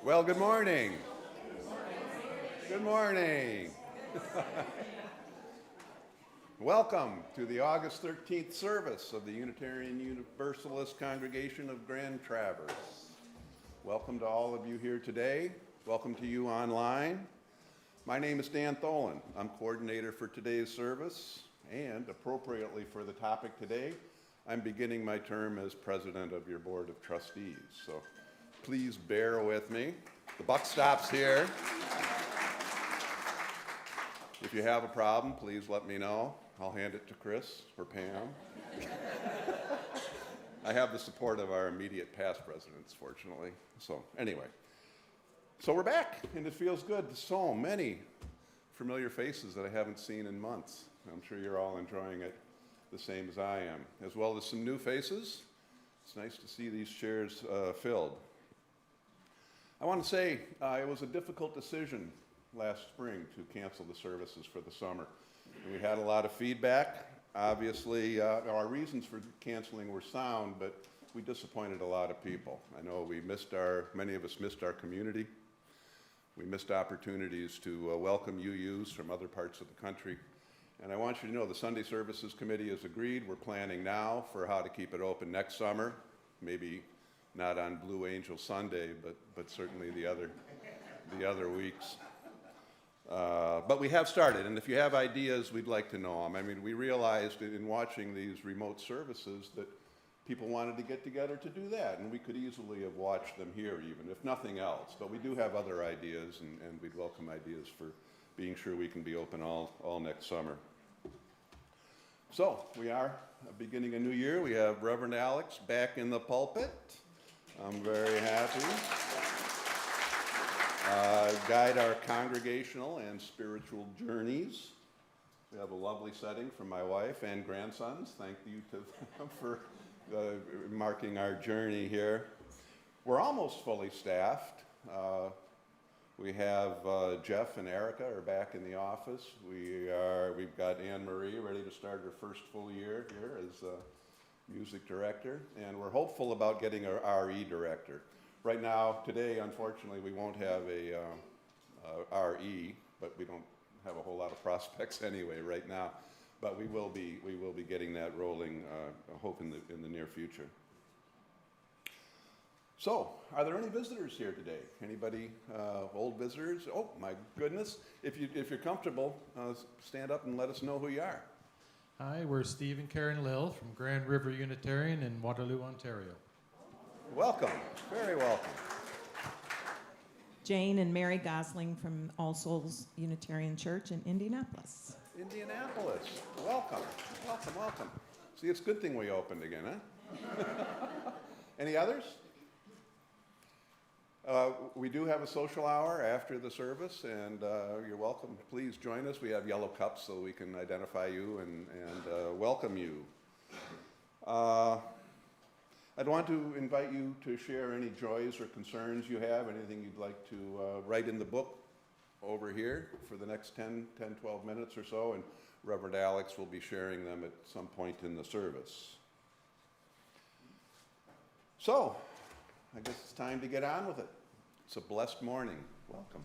Well, good morning. Good morning. Welcome to the August 13th service of the Unitarian Universalist congregation of Grand Traverse. Welcome to all of you here today. Welcome to you online. My name is Dan Tholen. I'm coordinator for today's service, and appropriately for the topic today, I'm beginning my term as president of your board of trustees. So please bear with me. The buck stops here. If you have a problem, please let me know. I'll hand it to Chris or Pam. I have the support of our immediate past presidents, fortunately. So anyway, so we're back, and it feels good. So many familiar faces that I haven't seen in months. I'm sure you're all enjoying it the same as I am, as well as some new faces. It's nice to see these chairs filled. I want to say it was a difficult decision last spring to cancel the services for the summer. And we had a lot of feedback. Obviously, our reasons for canceling were sound, but we disappointed a lot of people. I know many of us missed our community. We missed opportunities to welcome UUs from other parts of the country. And I want you to know the Sunday Services Committee has agreed. We're planning now for how to keep it open next summer, maybe not on Blue Angel Sunday, but certainly the other weeks. But we have started, and if you have ideas, we'd like to know them. I mean, we realized in watching these remote services that people wanted to get together to do that, and we could easily have watched them here even, if nothing else. But we do have other ideas, and we'd welcome ideas for being sure we can be open all next summer. So we are beginning a new year. We have Reverend Alex back in the pulpit. I'm very happy. Guide our congregational and spiritual journeys. We have a lovely setting from my wife and grandsons. Thank you to them for marking our journey here. We're almost fully staffed. We have Jeff and Erica are back in the office. We've got Anne Marie ready to start her first full year here as music director, and we're hopeful about getting our RE director. Right now, today, unfortunately, we won't have a RE, but we don't have a whole lot of prospects anyway right now. But we will be getting that rolling, I hope in the near future. So, are there any visitors here today? Anybody old visitors? Oh my goodness! If you're comfortable, stand up and let us know who you are. Hi, we're Steve and Karen Lill from Grand River Unitarian in Waterloo, Ontario. Welcome, very welcome. Jane and Mary Gosling from All Souls Unitarian Church in Indianapolis. Indianapolis, welcome, welcome, welcome. See, it's a good thing we opened again, huh? Any others? We do have a social hour after the service, and you're welcome. Please join us. We have yellow cups so we can identify you and welcome you. I'd want to invite you to share any joys or concerns you have, anything you'd like to write in the book over here for the next 10, 12 minutes or so, and Reverend Alex will be sharing them at some point in the service. So, I guess it's time to get on with it. It's a blessed morning. Welcome.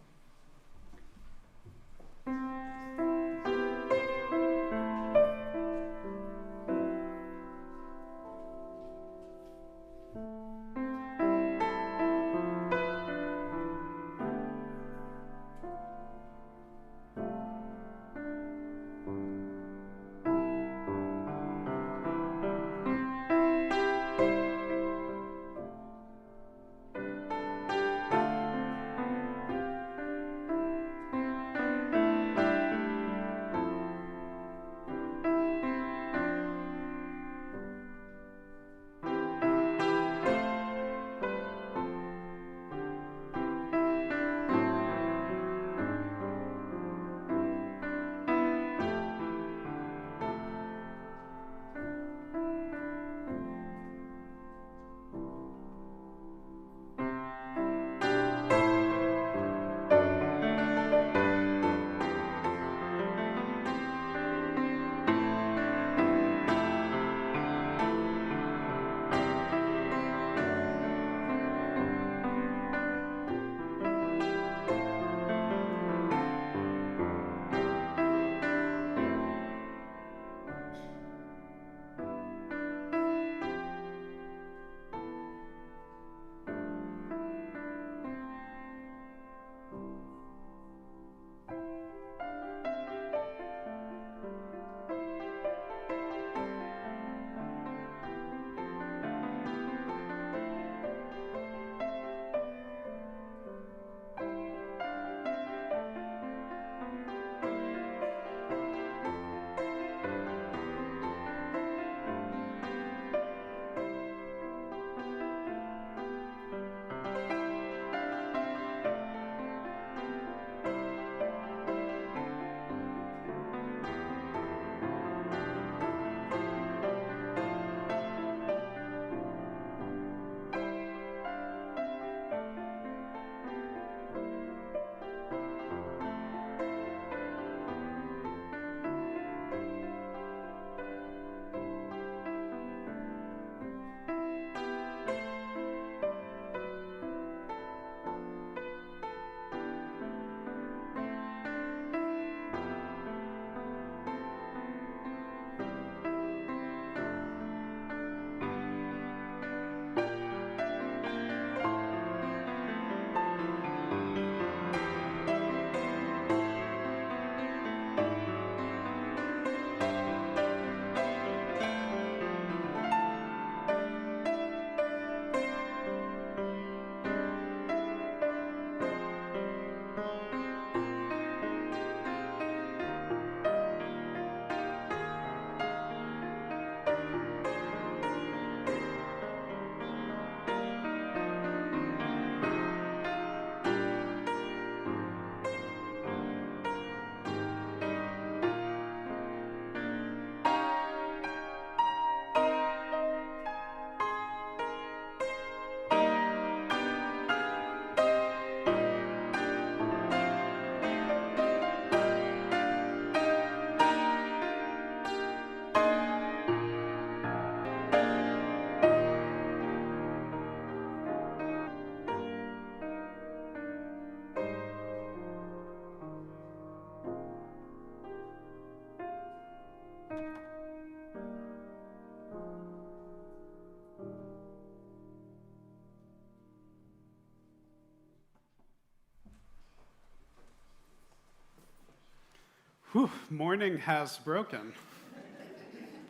Whew, morning has broken.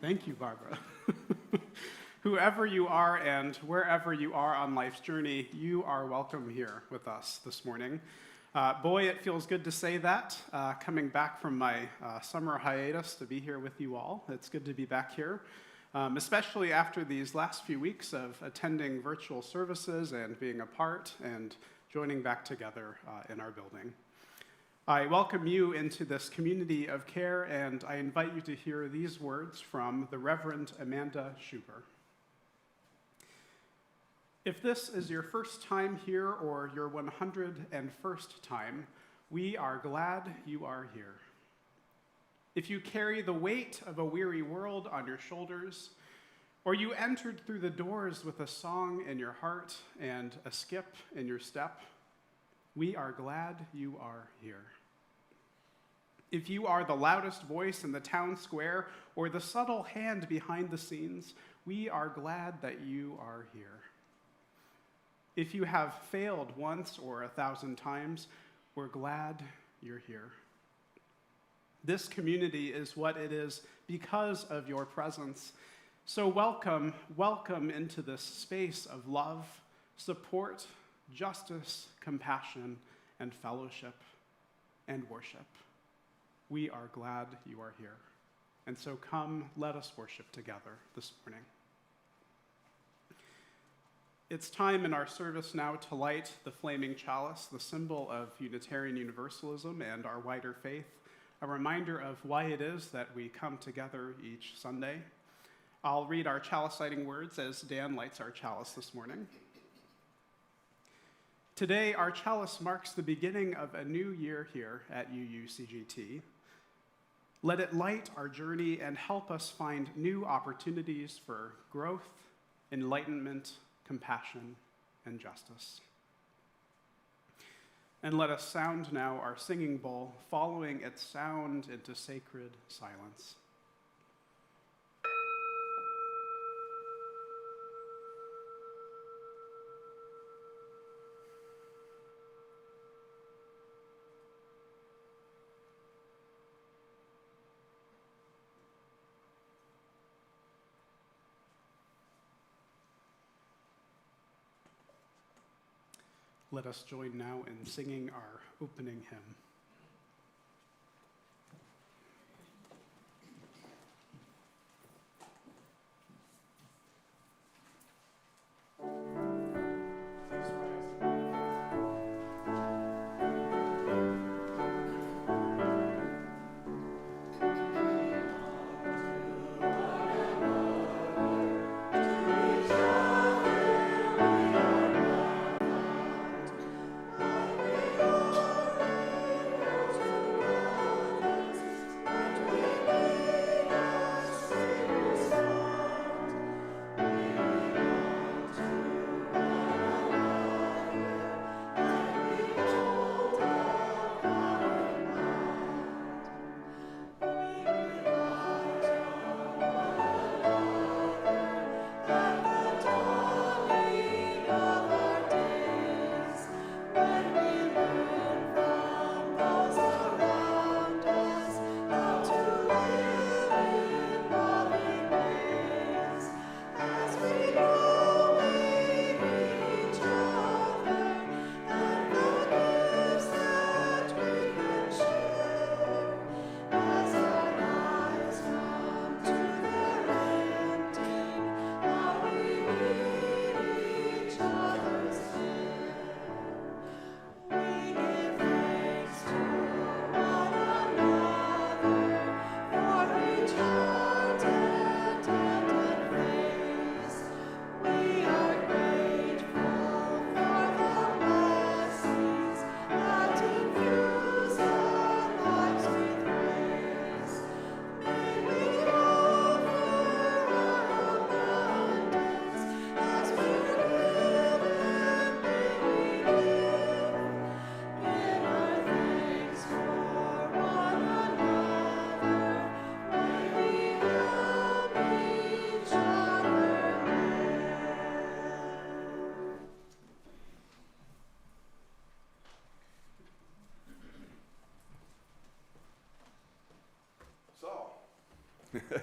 Thank you, Barbara. Whoever you are and wherever you are on life's journey, you are welcome here with us this morning. Boy, it feels good to say that, coming back from my summer hiatus to be here with you all. It's good to be back here, especially after these last few weeks of attending virtual services and being apart and joining back together in our building. I welcome you into this community of care, and I invite you to hear these words from the Reverend Amanda Schuber. If this is your first time here or your 101st time, we are glad you are here. If you carry the weight of a weary world on your shoulders, or you entered through the doors with a song in your heart and a skip in your step, we are glad you are here. If you are the loudest voice in the town square or the subtle hand behind the scenes, we are glad that you are here. If you have failed once or 1,000 times, we're glad you're here. This community is what it is because of your presence. So welcome into this space of love, support, justice, compassion, and fellowship and worship. We are glad you are here. And so come, let us worship together this morning. It's time in our service now to light the flaming chalice, the symbol of Unitarian Universalism and our wider faith, a reminder of why it is that we come together each Sunday. I'll read our chalice lighting words as Dan lights our chalice this morning. Today, our chalice marks the beginning of a new year here at UUCGT. Let it light our journey and help us find new opportunities for growth, enlightenment, compassion, and justice. And let us sound now our singing bowl, following its sound into sacred silence. Let us join now in singing our opening hymn.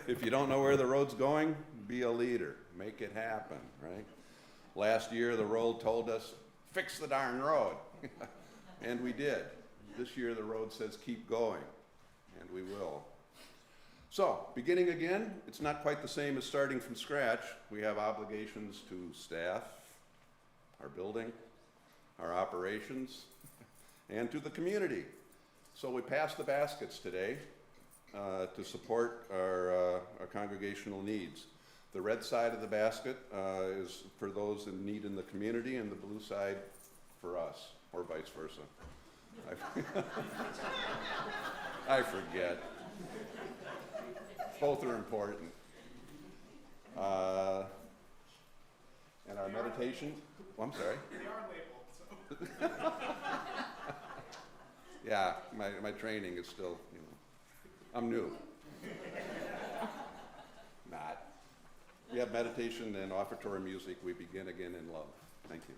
If you don't know where the road's going, be a leader. Make it happen, right? Last year, the road told us, fix the darn road. And we did. This year, the road says, keep going. And we will. So, beginning again, it's not quite the same as starting from scratch. We have obligations to staff, our building, our operations, and to the community. So we passed the baskets today to support our congregational needs. The red side of the basket is for those in need in the community, and the blue side for us, or vice versa. I forget. Both are important. And our meditation, I'm sorry. They are labeled, so. Yeah, my training is still, I'm new. Not. We have meditation and offertory music. We begin again in love. Thank you.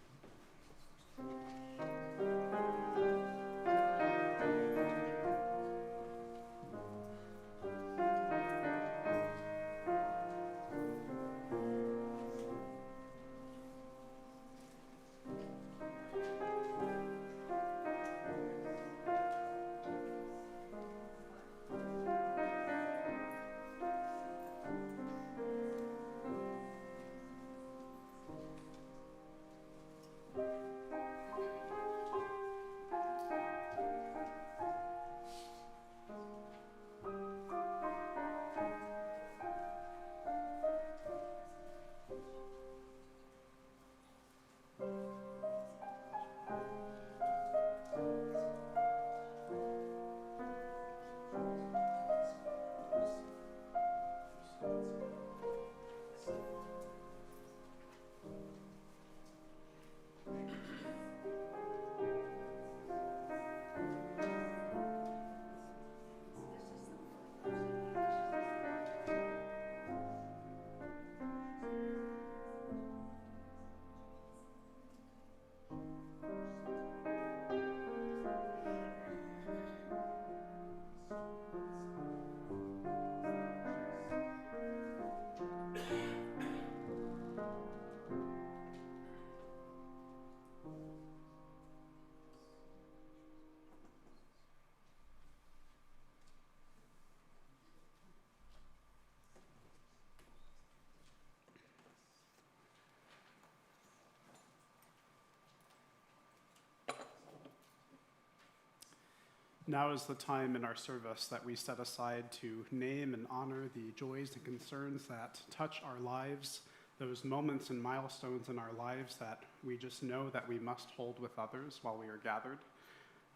Now is the time in our service that we set aside to name and honor the joys and concerns that touch our lives, those moments and milestones in our lives that we just know that we must hold with others while we are gathered.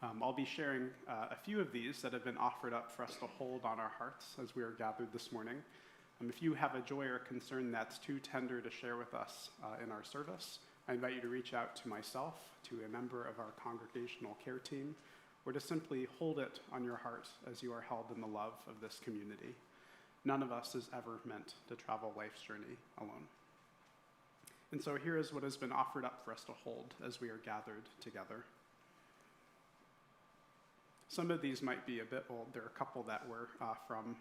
I'll be sharing a few of these that have been offered up for us to hold on our hearts as we are gathered this morning. If you have a joy or concern that's too tender to share with us in our service, I invite you to reach out to myself, to a member of our congregational care team, or to simply hold it on your heart as you are held in the love of this community. None of us is ever meant to travel life's journey alone. And so here is what has been offered up for us to hold as we are gathered together. Some of these might be a bit old. There are a couple that were from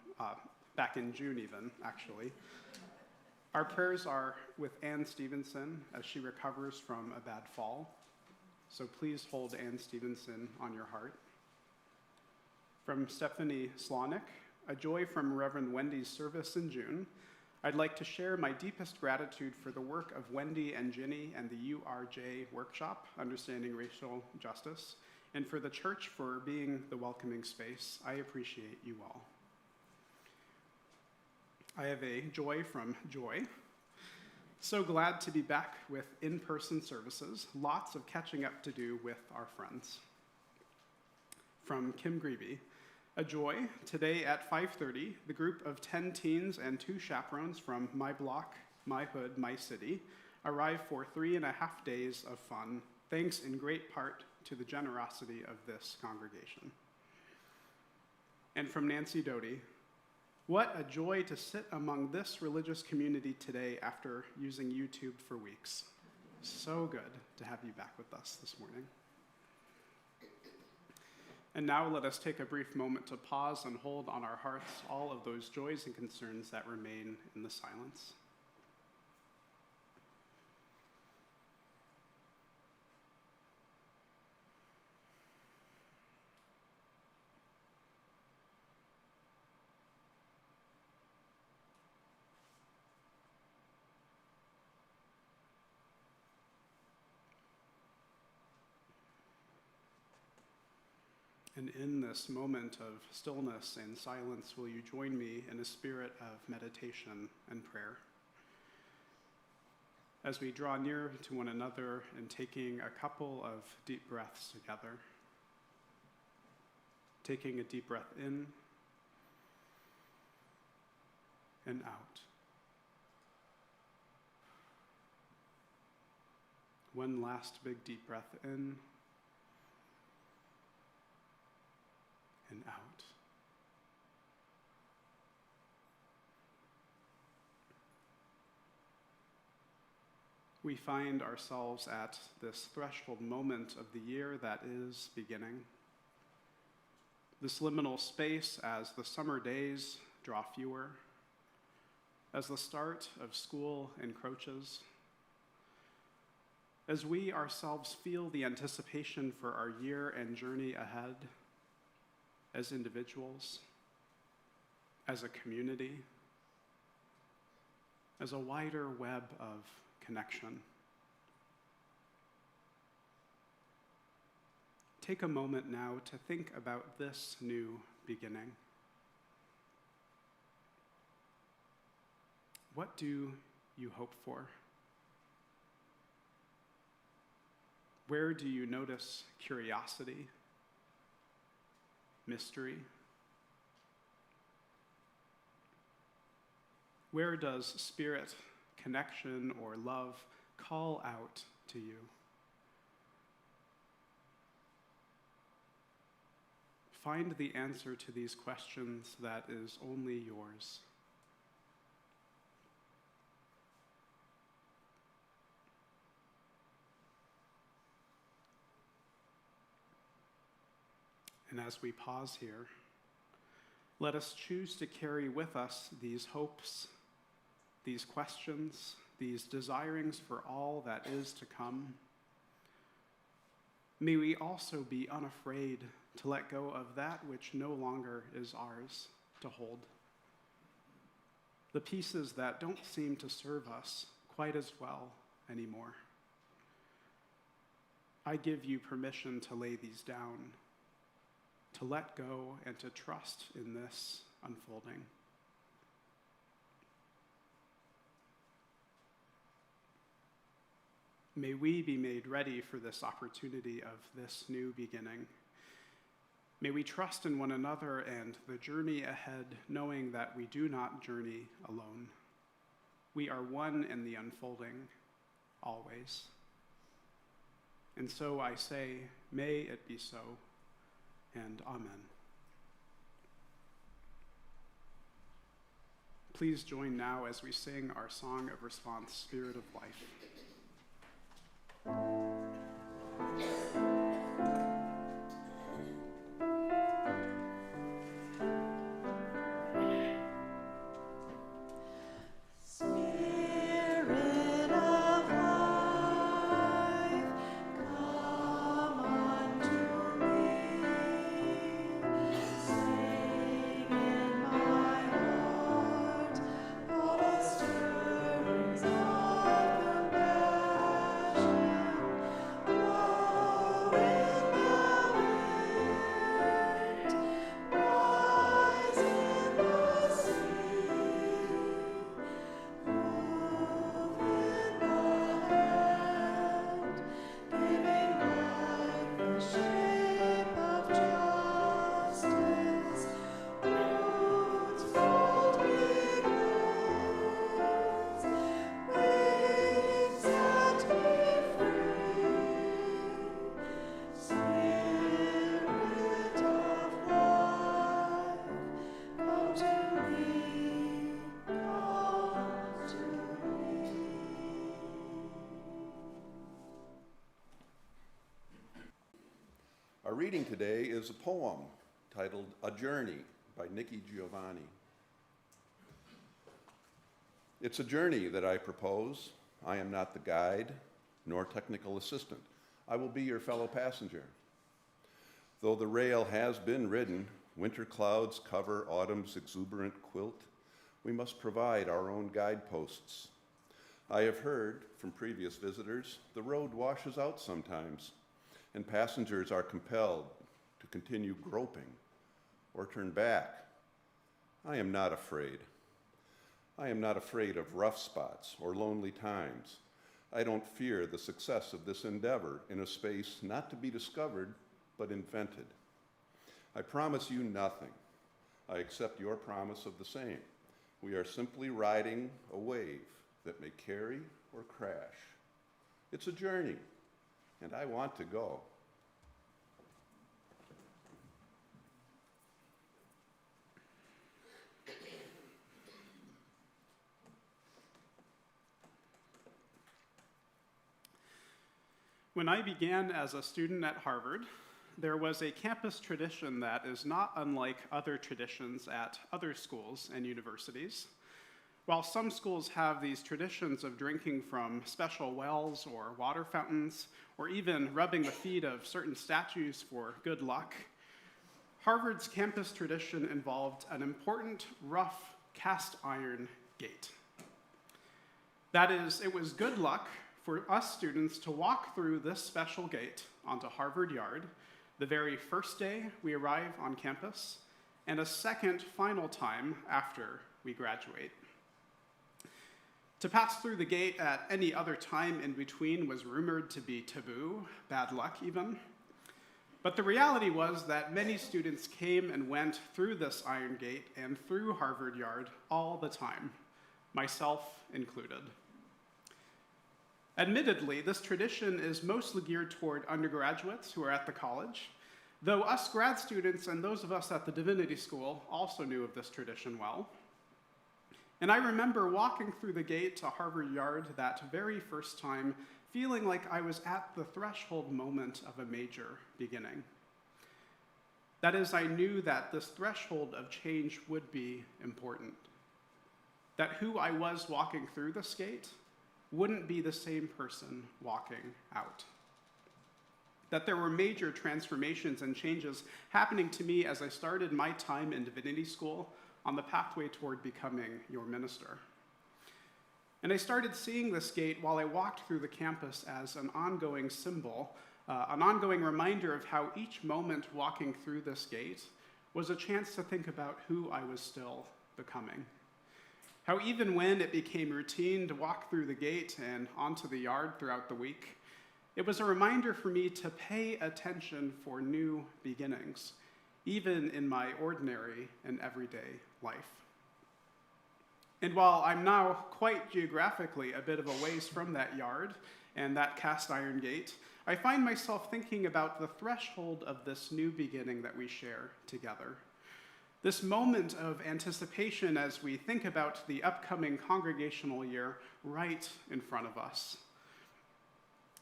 back in June even, actually. Our prayers are with Ann Stevenson as she recovers from a bad fall. So please hold Ann Stevenson on your heart. From Stephanie Slonick, a joy from Reverend Wendy's service in June. I'd like to share my deepest gratitude for the work of Wendy and Ginny and the URJ workshop, Understanding Racial Justice, and for the church for being the welcoming space. I appreciate you all. I have a joy from Joy. So glad to be back with in-person services. Lots of catching up to do with our friends. From Kim Greeby, a joy. Today at 5:30, the group of 10 teens and 2 chaperones from my block, my hood, my city, arrive for 3.5 days of fun, thanks in great part to the generosity of this congregation. And from Nancy Doty, what a joy to sit among this religious community today after using YouTube for weeks. So good to have you back with us this morning. And now let us take a brief moment to pause and hold on our hearts all of those joys and concerns that remain in the silence. And in this moment of stillness and silence, will you join me in a spirit of meditation and prayer? As we draw near to one another and taking a couple of deep breaths together. Taking a deep breath in and out. One last big deep breath in and out. We find ourselves at this threshold moment of the year that is beginning. This liminal space as the summer days draw fewer, as the start of school encroaches, as we ourselves feel the anticipation for our year and journey ahead, as individuals, as a community, as a wider web of connection. Take a moment now to think about this new beginning. What do you hope for? Where do you notice curiosity, mystery? Where does spirit, connection, or love call out to you? Find the answer to these questions that is only yours. And as we pause here, let us choose to carry with us these hopes, these questions, these desirings for all that is to come. May we also be unafraid to let go of that which no longer is ours to hold. The pieces that don't seem to serve us quite as well anymore. I give you permission to lay these down, to let go and to trust in this unfolding. May we be made ready for this opportunity of this new beginning. May we trust in one another and the journey ahead, knowing that we do not journey alone. We are one in the unfolding, always. And so I say, may it be so, and amen. Please join now as we sing our song of response, Spirit of Life. All stirrings of the reading today is a poem titled A Journey by Nikki Giovanni. It's a journey that I propose. I am not the guide nor technical assistant. I will be your fellow passenger. Though the rail has been ridden, winter clouds cover autumn's exuberant quilt, we must provide our own guideposts. I have heard from previous visitors, the road washes out sometimes, and passengers are compelled to continue groping or turn back. I am not afraid. I am not afraid of rough spots or lonely times. I don't fear the success of this endeavor in a space not to be discovered, but invented. I promise you nothing. I accept your promise of the same. We are simply riding a wave that may carry or crash. It's a journey, and I want to go. When I began as a student at Harvard, there was a campus tradition that is not unlike other traditions at other schools and universities. While some schools have these traditions of drinking from special wells or water fountains, or even rubbing the feet of certain statues for good luck, Harvard's campus tradition involved an important, rough, cast iron gate. That is, it was good luck for us students to walk through this special gate onto Harvard Yard the very first day we arrive on campus, and a second final time after we graduate. To pass through the gate at any other time in between was rumored to be taboo, bad luck even. But the reality was that many students came and went through this iron gate and through Harvard Yard all the time, myself included. Admittedly, this tradition is mostly geared toward undergraduates who are at the college, though us grad students and those of us at the Divinity School also knew of this tradition well. And I remember walking through the gate to Harvard Yard that very first time, feeling like I was at the threshold moment of a major beginning. That is, I knew that this threshold of change would be important, that who I was walking through this gate wouldn't be the same person walking out. That there were major transformations and changes happening to me as I started my time in Divinity School on the pathway toward becoming your minister. And I started seeing this gate while I walked through the campus as an ongoing symbol, an ongoing reminder of how each moment walking through this gate was a chance to think about who I was still becoming. How even when it became routine to walk through the gate and onto the yard throughout the week, it was a reminder for me to pay attention for new beginnings, even in my ordinary and everyday life. And while I'm now quite geographically a bit of a ways from that yard and that cast iron gate, I find myself thinking about the threshold of this new beginning that we share together. This moment of anticipation as we think about the upcoming congregational year right in front of us.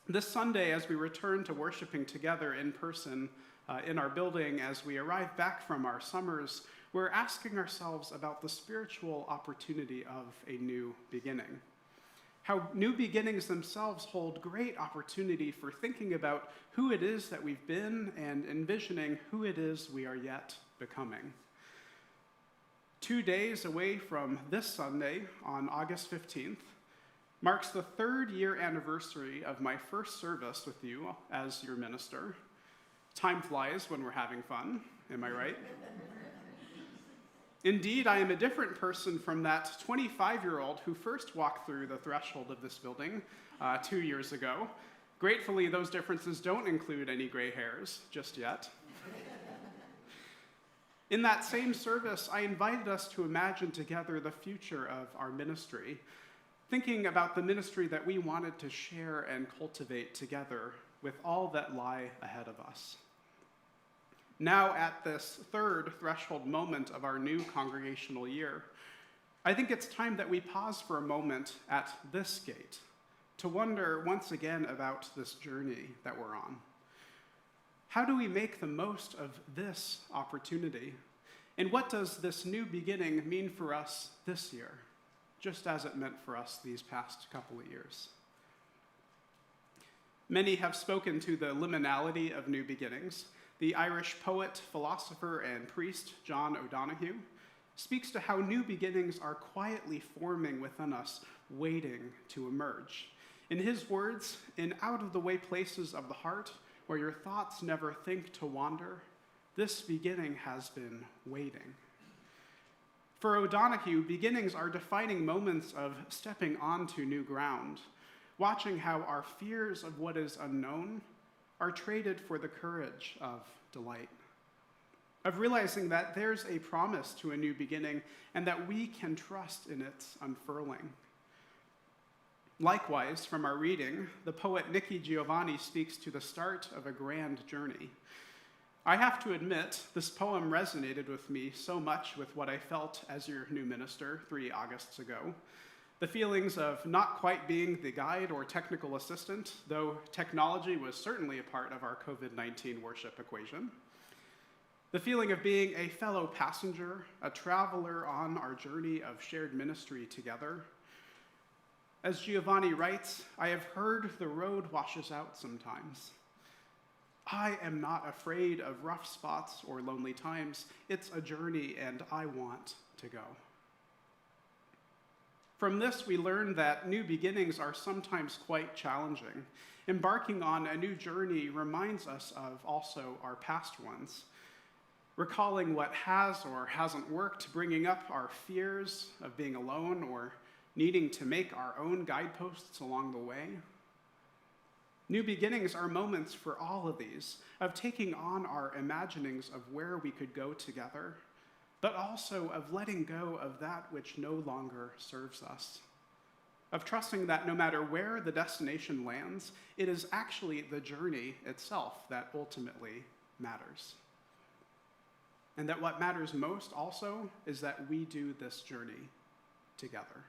This Sunday, as we return to worshiping together in person in our building, as we arrive back from our summers, we're asking ourselves about the spiritual opportunity of a new beginning. How new beginnings themselves hold great opportunity for thinking about who it is that we've been and envisioning who it is we are yet becoming. 2 days away from this Sunday, on August 15th, marks the 3rd year anniversary of my first service with you as your minister. Time flies when we're having fun, am I right? Indeed, I am a different person from that 25-year-old who first walked through the threshold of this building 2 years ago. Gratefully, those differences don't include any gray hairs just yet. In that same service, I invited us to imagine together the future of our ministry, thinking about the ministry that we wanted to share and cultivate together with all that lie ahead of us. Now, at this 3rd threshold moment of our new congregational year, I think it's time that we pause for a moment at this gate to wonder once again about this journey that we're on. How do we make the most of this opportunity? And what does this new beginning mean for us this year, just as it meant for us these past couple of years? Many have spoken to the liminality of new beginnings. The Irish poet, philosopher, and priest John O'Donoghue speaks to how new beginnings are quietly forming within us, waiting to emerge. In his words, in out-of-the-way places of the heart, where your thoughts never think to wander, this beginning has been waiting. For O'Donoghue, beginnings are defining moments of stepping onto new ground, watching how our fears of what is unknown are traded for the courage of delight, of realizing that there's a promise to a new beginning and that we can trust in its unfurling. Likewise, from our reading, the poet Nikki Giovanni speaks to the start of a grand journey. I have to admit, this poem resonated with me so much with what I felt as your new minister 3 Augusts ago. The feelings of not quite being the guide or technical assistant, though technology was certainly a part of our COVID-19 worship equation. The feeling of being a fellow passenger, a traveler on our journey of shared ministry together. As Giovanni writes, I have heard the road washes out sometimes. I am not afraid of rough spots or lonely times. It's a journey and I want to go. From this, we learn that new beginnings are sometimes quite challenging. Embarking on a new journey reminds us of also our past ones. Recalling what has or hasn't worked, bringing up our fears of being alone or needing to make our own guideposts along the way. New beginnings are moments for all of these, of taking on our imaginings of where we could go together, but also of letting go of that which no longer serves us, of trusting that no matter where the destination lands, it is actually the journey itself that ultimately matters. And that what matters most also is that we do this journey together.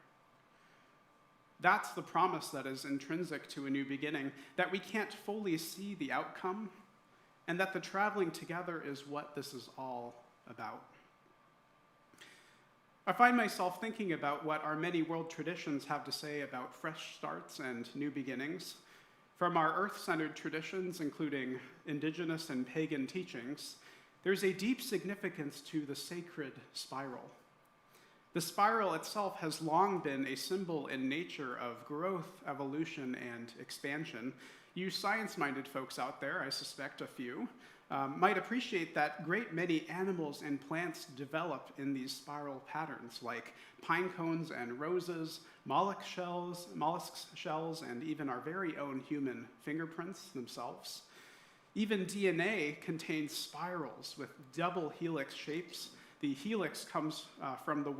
That's the promise that is intrinsic to a new beginning, that we can't fully see the outcome, and that the traveling together is what this is all about. I find myself thinking about what our many world traditions have to say about fresh starts and new beginnings. From our earth-centered traditions, including indigenous and pagan teachings, there's a deep significance to the sacred spiral. The spiral itself has long been a symbol in nature of growth, evolution, and expansion. You science-minded folks out there, I suspect a few, might appreciate that great many animals and plants develop in these spiral patterns, like pine cones and roses, mollusk shells, and even our very own human fingerprints themselves. Even DNA contains spirals with double helix shapes. The helix comes from the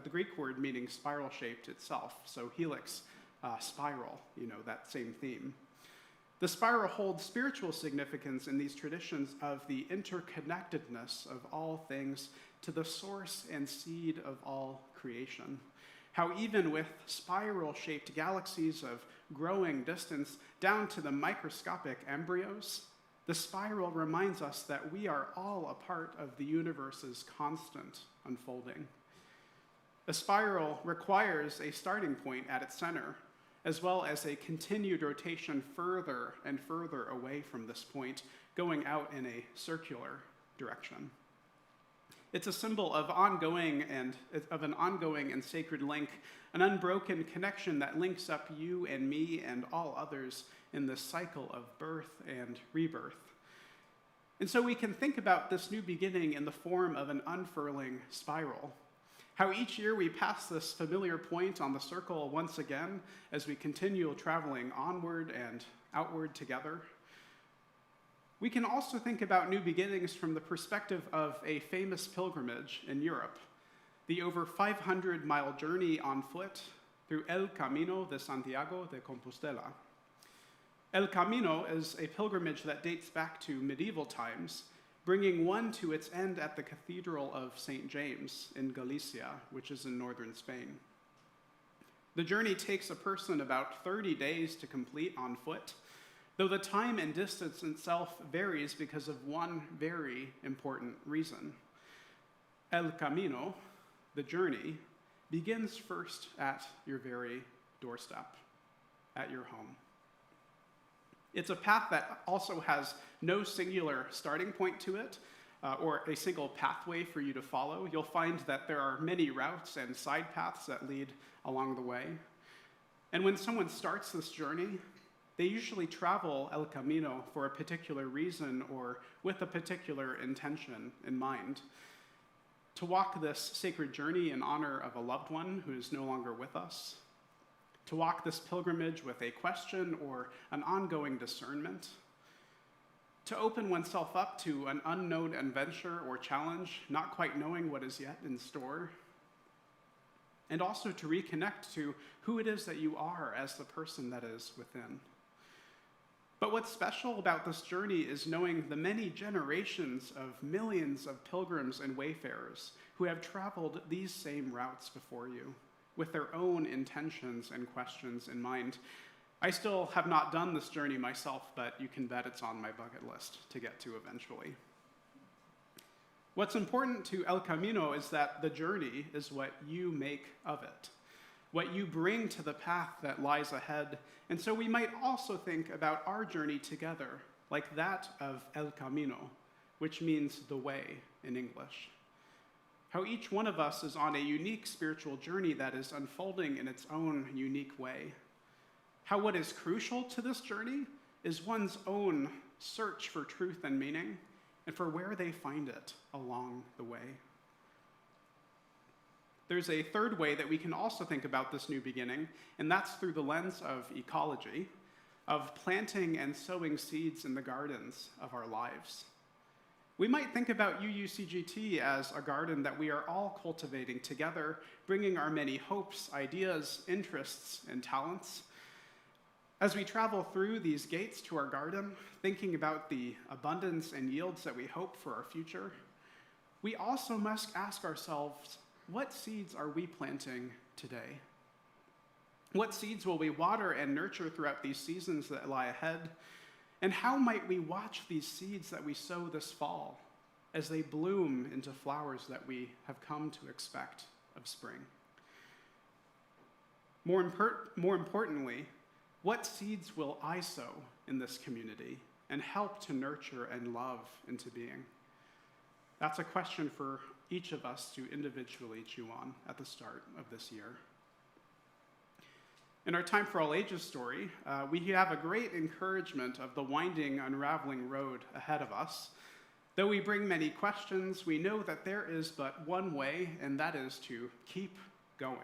Greek word meaning spiral-shaped itself. So helix, spiral, that same theme. The spiral holds spiritual significance in these traditions of the interconnectedness of all things to the source and seed of all creation. How even with spiral-shaped galaxies of growing distance down to the microscopic embryos, the spiral reminds us that we are all a part of the universe's constant unfolding. A spiral requires a starting point at its center, as well as a continued rotation further and further away from this point, going out in a circular direction. It's a symbol of an ongoing and sacred link, an unbroken connection that links up you and me and all others in this cycle of birth and rebirth. And so we can think about this new beginning in the form of an unfurling spiral. How each year we pass this familiar point on the circle once again as we continue traveling onward and outward together. We can also think about new beginnings from the perspective of a famous pilgrimage in Europe, the over 500-mile journey on foot through El Camino de Santiago de Compostela. El Camino is a pilgrimage that dates back to medieval times, bringing one to its end at the Cathedral of St. James in Galicia, which is in northern Spain. The journey takes a person about 30 days to complete on foot, though the time and distance itself varies because of one very important reason. El Camino, the journey, begins first at your very doorstep, at your home. It's a path that also has no singular starting point to it, or a single pathway for you to follow. You'll find that there are many routes and side paths that lead along the way. And when someone starts this journey, they usually travel El Camino for a particular reason or with a particular intention in mind. To walk this sacred journey in honor of a loved one who is no longer with us. To walk this pilgrimage with a question or an ongoing discernment. To open oneself up to an unknown adventure or challenge, not quite knowing what is yet in store. And also to reconnect to who it is that you are as the person that is within. But what's special about this journey is knowing the many generations of millions of pilgrims and wayfarers who have traveled these same routes before you, with their own intentions and questions in mind. I still have not done this journey myself, but you can bet it's on my bucket list to get to eventually. What's important to El Camino is that the journey is what you make of it, what you bring to the path that lies ahead. And so we might also think about our journey together like that of El Camino, which means the way in English. How each one of us is on a unique spiritual journey that is unfolding in its own unique way. How what is crucial to this journey is one's own search for truth and meaning, and for where they find it along the way. There's a third way that we can also think about this new beginning, and that's through the lens of ecology, of planting and sowing seeds in the gardens of our lives. We might think about UUCGT as a garden that we are all cultivating together, bringing our many hopes, ideas, interests, and talents. As we travel through these gates to our garden, thinking about the abundance and yields that we hope for our future, we also must ask ourselves, what seeds are we planting today? What seeds will we water and nurture throughout these seasons that lie ahead? And how might we watch these seeds that we sow this fall as they bloom into flowers that we have come to expect of spring? More importantly, what seeds will I sow in this community and help to nurture and love into being? That's a question for each of us to individually chew on at the start of this year. In our Time for All Ages story, we have a great encouragement of the winding, unraveling road ahead of us. Though we bring many questions, we know that there is but one way, and that is to keep going.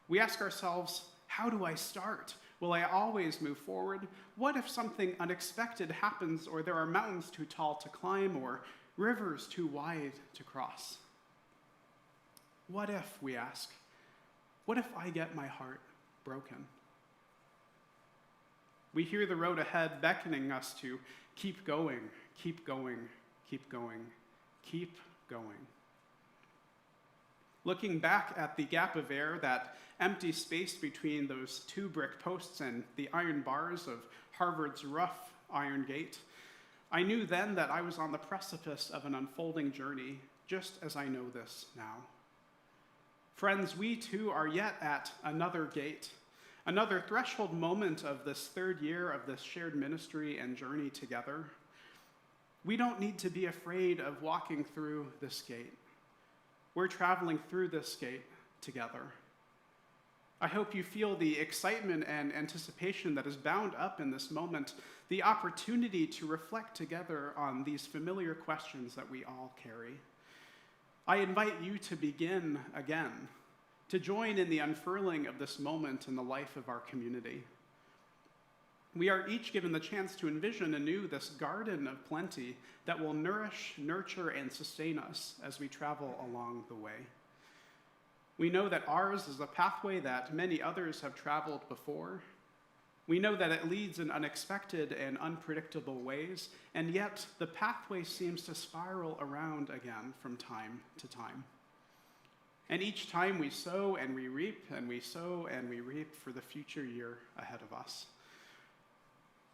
We ask ourselves, how do I start? Will I always move forward? What if something unexpected happens, or there are mountains too tall to climb, or rivers too wide to cross? What if, we ask, what if I get my heart broken? We hear the road ahead beckoning us to keep going, keep going, keep going, keep going. Looking back at the gap of air, that empty space between those two brick posts and the iron bars of Harvard's rough iron gate, I knew then that I was on the precipice of an unfolding journey, just as I know this now. Friends, we too are yet at another gate, another threshold moment of this third year of this shared ministry and journey together. We don't need to be afraid of walking through this gate. We're traveling through this gate together. I hope you feel the excitement and anticipation that is bound up in this moment, the opportunity to reflect together on these familiar questions that we all carry. I invite you to begin again, to join in the unfurling of this moment in the life of our community. We are each given the chance to envision anew this garden of plenty that will nourish, nurture, and sustain us as we travel along the way. We know that ours is a pathway that many others have traveled before. We know that it leads in unexpected and unpredictable ways, and yet the pathway seems to spiral around again from time to time. And each time we sow and we reap, and we sow and we reap for the future year ahead of us.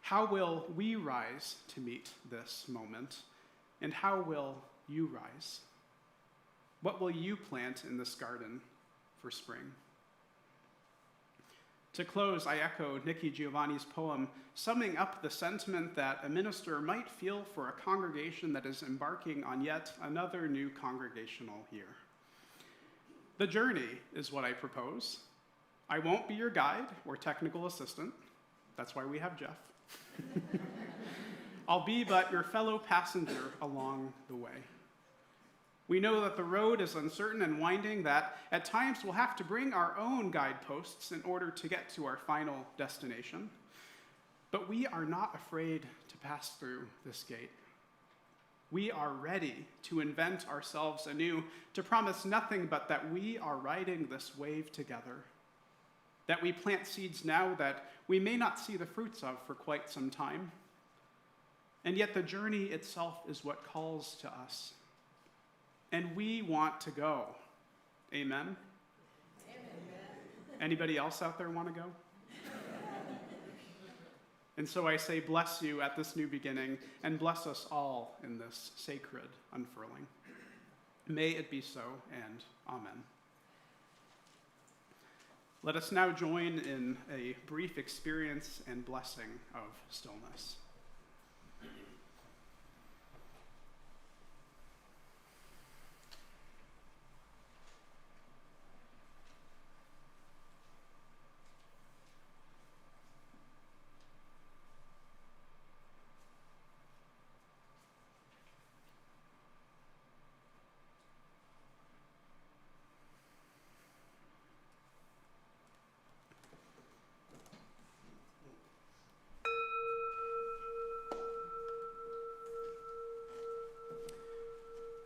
How will we rise to meet this moment? And how will you rise? What will you plant in this garden for spring? To close, I echo Nikki Giovanni's poem, summing up the sentiment that a minister might feel for a congregation that is embarking on yet another new congregational year. The journey is what I propose. I won't be your guide or technical assistant. That's why we have Jeff. I'll be but your fellow passenger along the way. We know that the road is uncertain and winding, that at times we'll have to bring our own guideposts in order to get to our final destination. But we are not afraid to pass through this gate. We are ready to invent ourselves anew, to promise nothing but that we are riding this wave together, that we plant seeds now that we may not see the fruits of for quite some time. And yet the journey itself is what calls to us. And we want to go. Amen? Amen. Anybody else out there want to go? And so I say, bless you at this new beginning, and bless us all in this sacred unfurling. May it be so, and amen. Let us now join in a brief experience and blessing of stillness.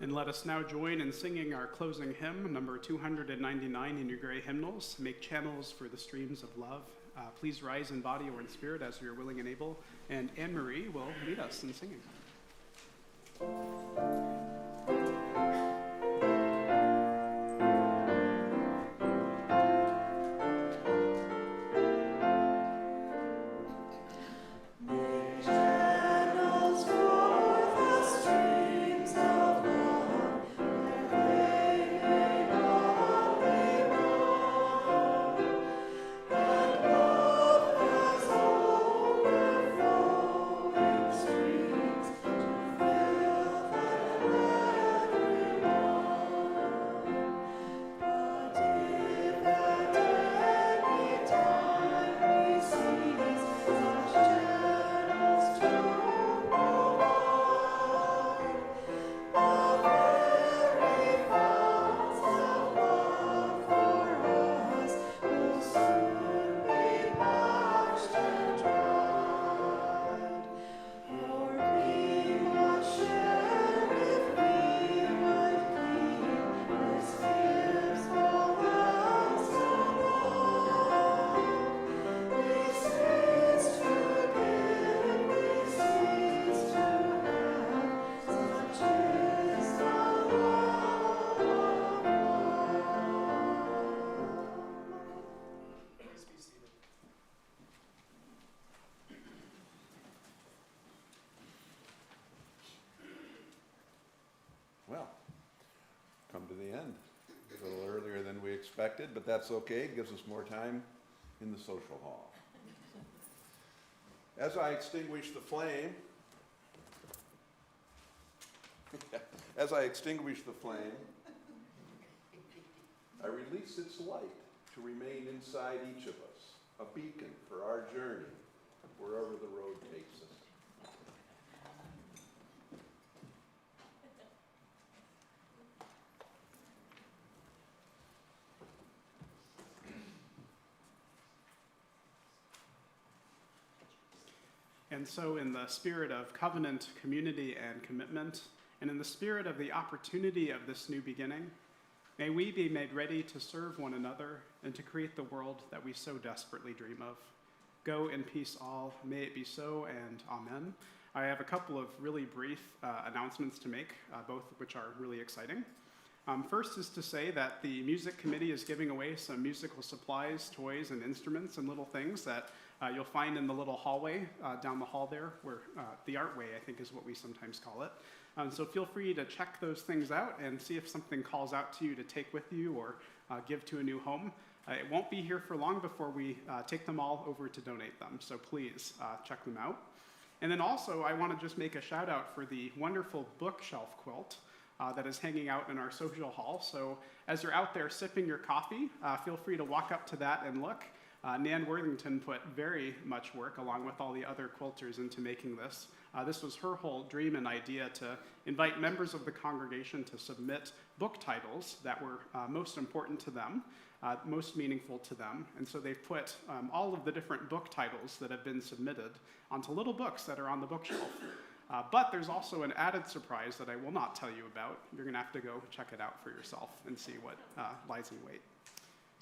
And let us now join in singing our closing hymn, number 299 in your gray hymnals, Make Channels for the Streams of Love. Please rise in body or in spirit as you're willing and able, and Anne-Marie will lead us in singing. Well, come to the end. A little earlier than we expected, but that's okay. It gives us more time in the social hall. As I extinguish the flame, I release its light to remain inside each of us, a beacon for our journey, wherever the road takes us. And so in the spirit of covenant, community, and commitment, and in the spirit of the opportunity of this new beginning, may we be made ready to serve one another and to create the world that we so desperately dream of. Go in peace all. May it be so, and amen. I have a couple of really brief announcements to make, both of which are really exciting. First is to say that the music committee is giving away some musical supplies, toys, and instruments and little things that You'll find in the little hallway down the hall there, where the artway, I think is what we sometimes call it. So feel free to check those things out and see if something calls out to you to take with you or give to a new home. It won't be here for long before we take them all over to donate them, so please check them out. And then also, I want to just make a shout out for the wonderful bookshelf quilt that is hanging out in our social hall. So as you're out there sipping your coffee, feel free to walk up to that and look. Nan Worthington put very much work, along with all the other quilters, into making this. This was her whole dream and idea, to invite members of the congregation to submit book titles that were most important to them, most meaningful to them. And so they've put all of the different book titles that have been submitted onto little books that are on the bookshelf. But there's also an added surprise that I will not tell you about. You're going to have to go check it out for yourself and see what lies in wait.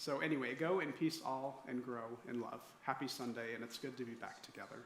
So anyway, go in peace all and grow in love. Happy Sunday, and it's good to be back together.